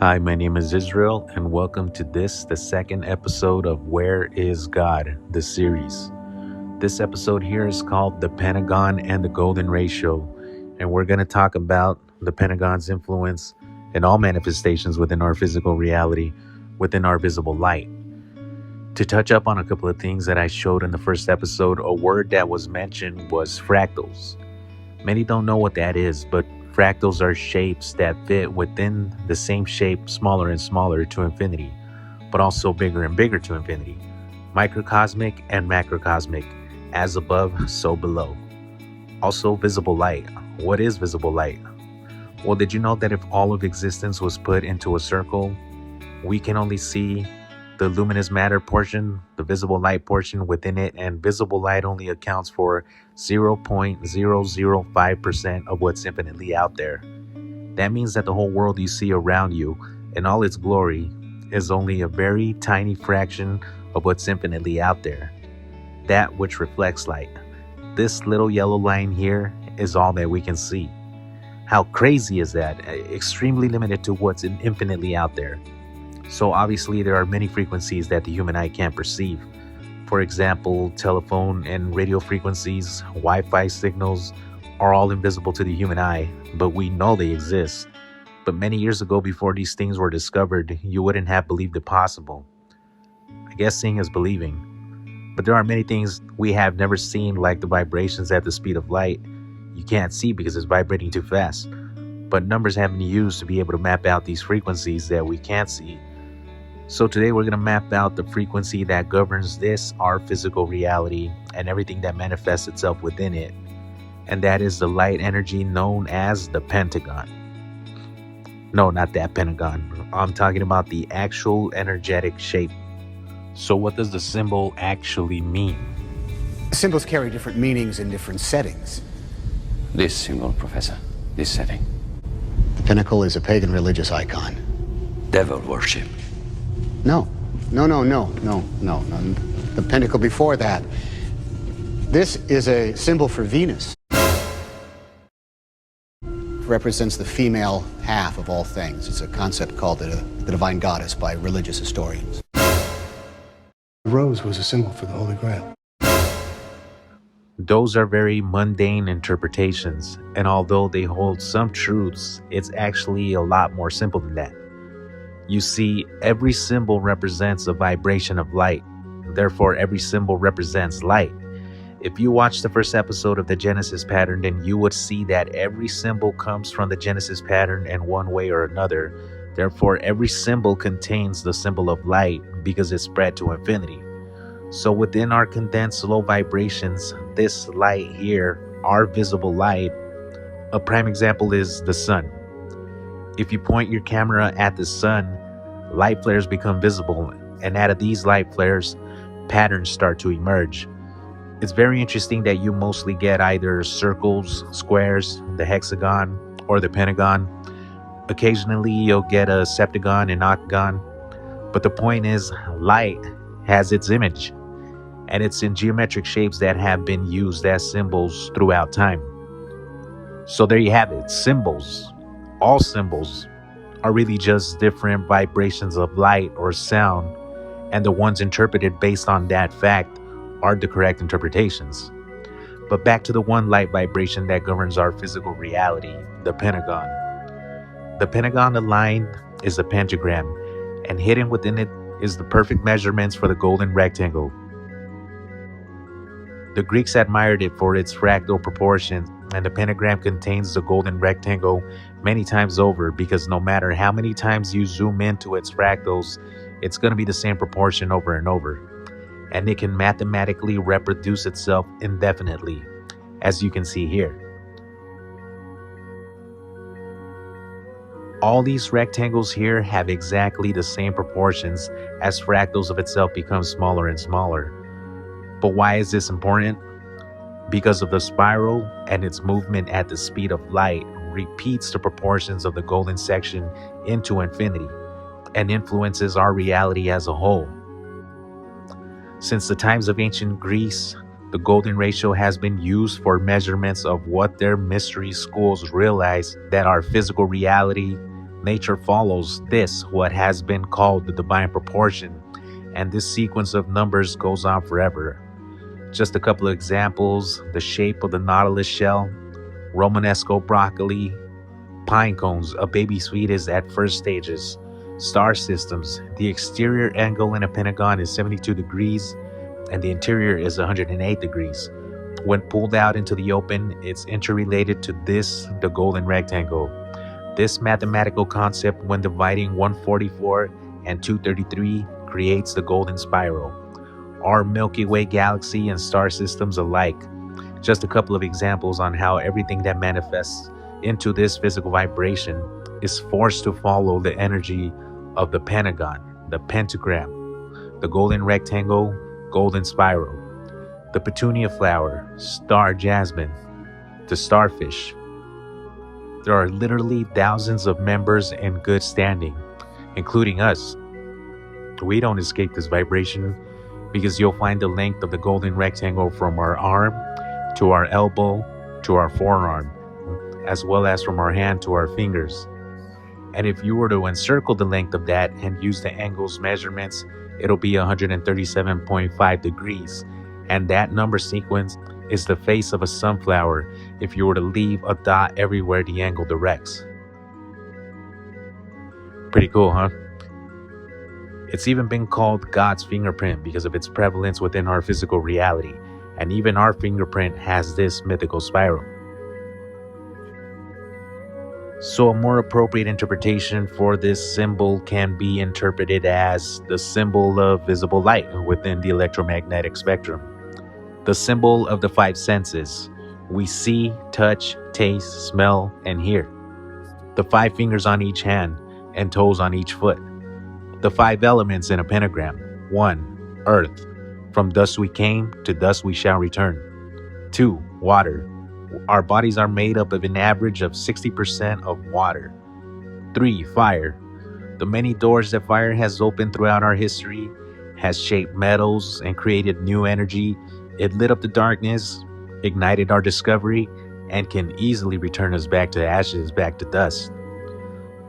Hi, my name is Israel, and welcome to the second episode of Where is God, the series. This episode here is called The Pentagon and the Golden Ratio, and we're going to talk about the Pentagon's influence in all manifestations within our physical reality, within our visible light. To touch up on a couple of things that I showed in the first episode, a word that was mentioned was fractals. Many don't know what that is, but fractals are shapes that fit within the same shape, smaller and smaller to infinity, but also bigger and bigger to infinity. Microcosmic and macrocosmic, as above, so below. Also, visible light. What is visible light? Well, did you know that if all of existence was put into a circle, we can only see the luminous matter portion, the visible light portion within it, and visible light only accounts for 0.005% of what's infinitely out there. That means that the whole world you see around you in all its glory is only a very tiny fraction of what's infinitely out there, that which reflects light. This little yellow line here is all that we can see. How crazy is that? Extremely limited to what's infinitely out there. So obviously there are many frequencies that the human eye can't perceive. For example, telephone and radio frequencies, Wi-Fi signals are all invisible to the human eye, but we know they exist. But many years ago, before these things were discovered, you wouldn't have believed it possible. I guess seeing is believing. But there are many things we have never seen, like the vibrations at the speed of light. You can't see because it's vibrating too fast. But numbers have been used to be able to map out these frequencies that we can't see. So today we're going to map out the frequency that governs our physical reality, and everything that manifests itself within it. And that is the light energy known as the Pentagon. No, not that Pentagon. I'm talking about the actual energetic shape. So what does the symbol actually mean? Symbols carry different meanings in different settings. This symbol, Professor. This setting. The pinnacle is a pagan religious icon. Devil worship. No. The pinnacle before that. This is a symbol for Venus. Represents the female half of all things. It's a concept called the divine goddess by religious historians. The rose was a symbol for the Holy Grail. Those are very mundane interpretations, and although they hold some truths, it's actually a lot more simple than that. You see, every symbol represents a vibration of light. Therefore, every symbol represents light. If you watch the first episode of the Genesis pattern, then you would see that every symbol comes from the Genesis pattern in one way or another. Therefore, every symbol contains the symbol of light because it's spread to infinity. So within our condensed low vibrations, this light here, our visible light, a prime example is the sun. If you point your camera at the sun, light flares become visible, and out of these light flares, patterns start to emerge. It's very interesting that you mostly get either circles, squares, the hexagon, or the pentagon. Occasionally, you'll get a septagon and octagon. But the point is, light has its image, and it's in geometric shapes that have been used as symbols throughout time. So there you have it, symbols. All symbols are really just different vibrations of light or sound, and the ones interpreted based on that fact are the correct interpretations. But back to the one light vibration that governs our physical reality, the Pentagon. The Pentagon aligned is a pentagram, and hidden within it is the perfect measurements for the golden rectangle. The Greeks admired it for its fractal proportions, and the pentagram contains the golden rectangle many times over, because no matter how many times you zoom into its fractals, it's going to be the same proportion over and over. And it can mathematically reproduce itself indefinitely, as you can see here. All these rectangles here have exactly the same proportions as fractals of itself become smaller and smaller. But why is this important? Because of the spiral, and its movement at the speed of light repeats the proportions of the golden section into infinity and influences our reality as a whole. Since the times of ancient Greece, the golden ratio has been used for measurements of what their mystery schools realized that our physical reality Nature follows this, what has been called the divine proportion, and this sequence of numbers goes on forever. Just a couple of examples: the shape of the nautilus shell, Romanesco broccoli, pine cones, a baby sweet is at first stages. Star systems, the exterior angle in a pentagon is 72 degrees and the interior is 108 degrees. When pulled out into the open, it's interrelated to this, the golden rectangle. This mathematical concept, when dividing 144 and 233, creates the golden spiral. Our Milky Way galaxy and star systems alike. Just a couple of examples on how everything that manifests into this physical vibration is forced to follow the energy of the Pentagon, the Pentagram, the golden rectangle, golden spiral, the petunia flower, star jasmine, the starfish. There are literally thousands of members in good standing, including us. We don't escape this vibration because you'll find the length of the golden rectangle from our arm to our elbow to our forearm, as well as from our hand to our fingers. And if you were to encircle the length of that and use the angles measurements, it'll be 137.5 degrees. And that number sequence is the face of a sunflower if you were to leave a dot everywhere the angle directs. Pretty cool, huh? It's even been called God's fingerprint because of its prevalence within our physical reality. And even our fingerprint has this mythical spiral. So a more appropriate interpretation for this symbol can be interpreted as the symbol of visible light within the electromagnetic spectrum. The symbol of the five senses. We see, touch, taste, smell, and hear. The 5 fingers on each hand and toes on each foot. The 5 elements in a pentagram. 1. Earth. From dust we came, to dust we shall return. 2. Water. Our bodies are made up of an average of 60% of water. 3. Fire. The many doors that fire has opened throughout our history, has shaped metals and created new energy. It lit up the darkness, ignited our discovery, and can easily return us back to ashes, back to dust.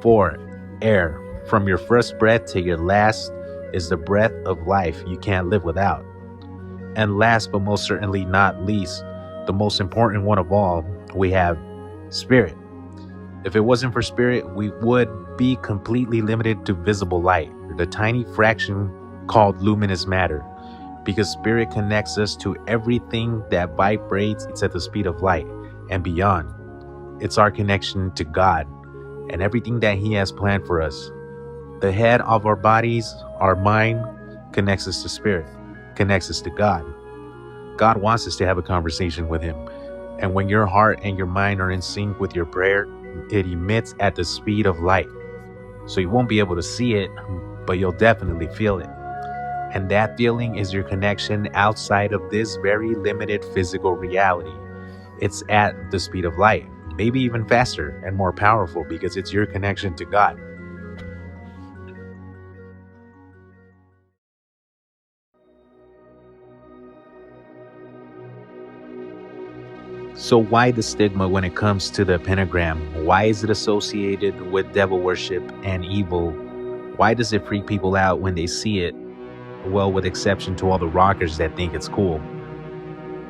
4. Air. From your first breath to your last is the breath of life you can't live without. And last but most certainly not least, the most important one of all, we have spirit. If it wasn't for spirit, we would be completely limited to visible light, the tiny fraction called luminous matter, because spirit connects us to everything that vibrates at the speed of light and beyond. It's our connection to God and everything that He has planned for us. The head of our bodies, our mind, connects us to spirit, connects us to God. God wants us to have a conversation with Him. And when your heart and your mind are in sync with your prayer, it emits at the speed of light. So you won't be able to see it, but you'll definitely feel it. And that feeling is your connection outside of this very limited physical reality. It's at the speed of light, maybe even faster and more powerful because it's your connection to God. So why the stigma when it comes to the pentagram? Why is it associated with devil worship and evil? Why does it freak people out when they see it? Well, with exception to all the rockers that think it's cool.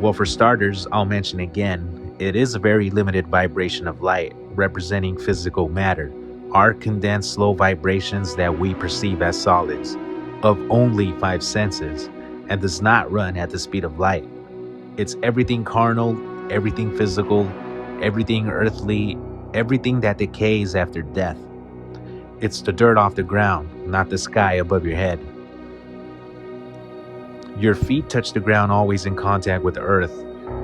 Well, for starters, I'll mention again, it is a very limited vibration of light, representing physical matter, our condensed slow vibrations that we perceive as solids, of only 5 senses, and does not run at the speed of light. It's everything carnal, everything physical, everything earthly, everything that decays after death. It's the dirt off the ground, not the sky above your head. Your feet touch the ground, always in contact with the earth.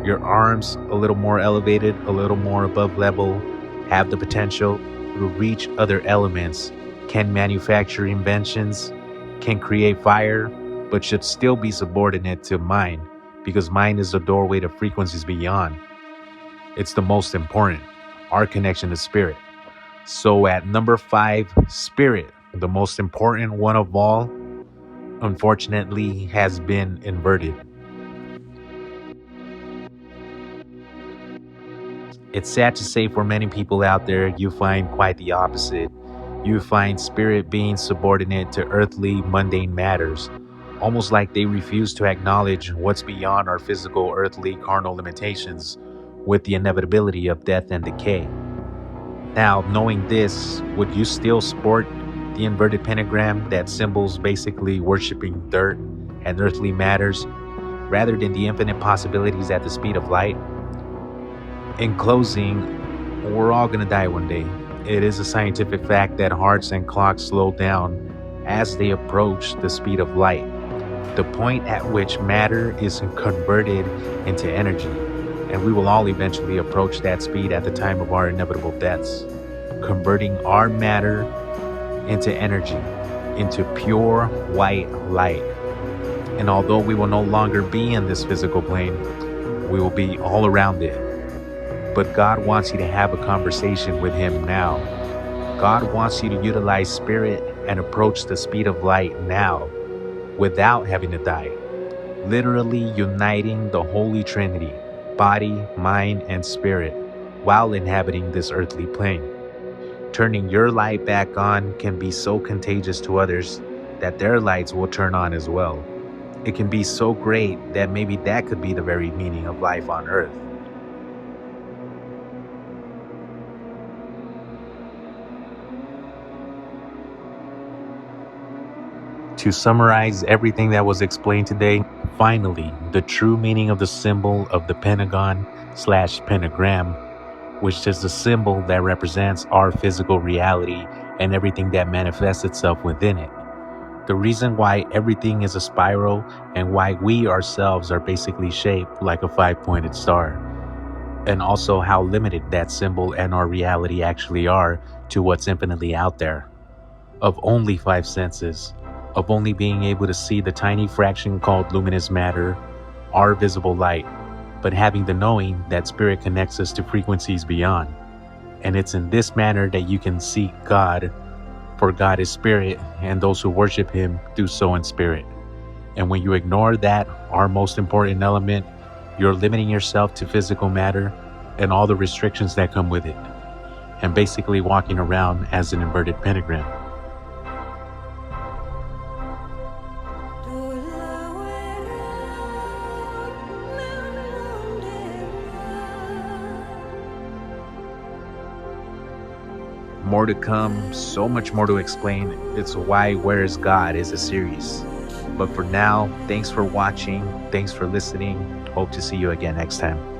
Your arms, a little more elevated, a little more above level, have the potential to reach other elements, can manufacture inventions, can create fire, but should still be subordinate to mind, because mind is the doorway to frequencies beyond. It's the most important, our connection to spirit. So at number 5, spirit, the most important one of all, unfortunately has been inverted. It's sad to say for many people out there, you find quite the opposite. You find spirit beings subordinate to earthly, mundane matters, almost like they refuse to acknowledge what's beyond our physical, earthly, carnal limitations with the inevitability of death and decay. Now, knowing this, would you still sport the inverted pentagram that symbols basically worshiping dirt and earthly matters rather than the infinite possibilities at the speed of light? In closing, we're all going to die one day. It is a scientific fact that hearts and clocks slow down as they approach the speed of light, the point at which matter is converted into energy, and we will all eventually approach that speed at the time of our inevitable deaths, converting our matter into energy, into pure white light. And although we will no longer be in this physical plane, we will be all around it. But God wants you to have a conversation with Him now. God wants you to utilize spirit and approach the speed of light now without having to die. Literally uniting the Holy Trinity, body, mind, and spirit while inhabiting this earthly plane. Turning your light back on can be so contagious to others that their lights will turn on as well. It can be so great that maybe that could be the very meaning of life on earth. To summarize everything that was explained today, finally, the true meaning of the symbol of the Pentagon/pentagram, which is the symbol that represents our physical reality and everything that manifests itself within it. The reason why everything is a spiral and why we ourselves are basically shaped like a 5-pointed star. And also how limited that symbol and our reality actually are to what's infinitely out there. Of only 5 senses, of only being able to see the tiny fraction called luminous matter, our visible light, but having the knowing that spirit connects us to frequencies beyond. And it's in this manner that you can seek God, for God is spirit, and those who worship Him do so in spirit. And when you ignore that, our most important element, you're limiting yourself to physical matter and all the restrictions that come with it, and basically walking around as an inverted pentagram. More to come, so much more to explain. It's Why, Where is God is a series. But for now, thanks for watching, thanks for listening. Hope to see you again next time.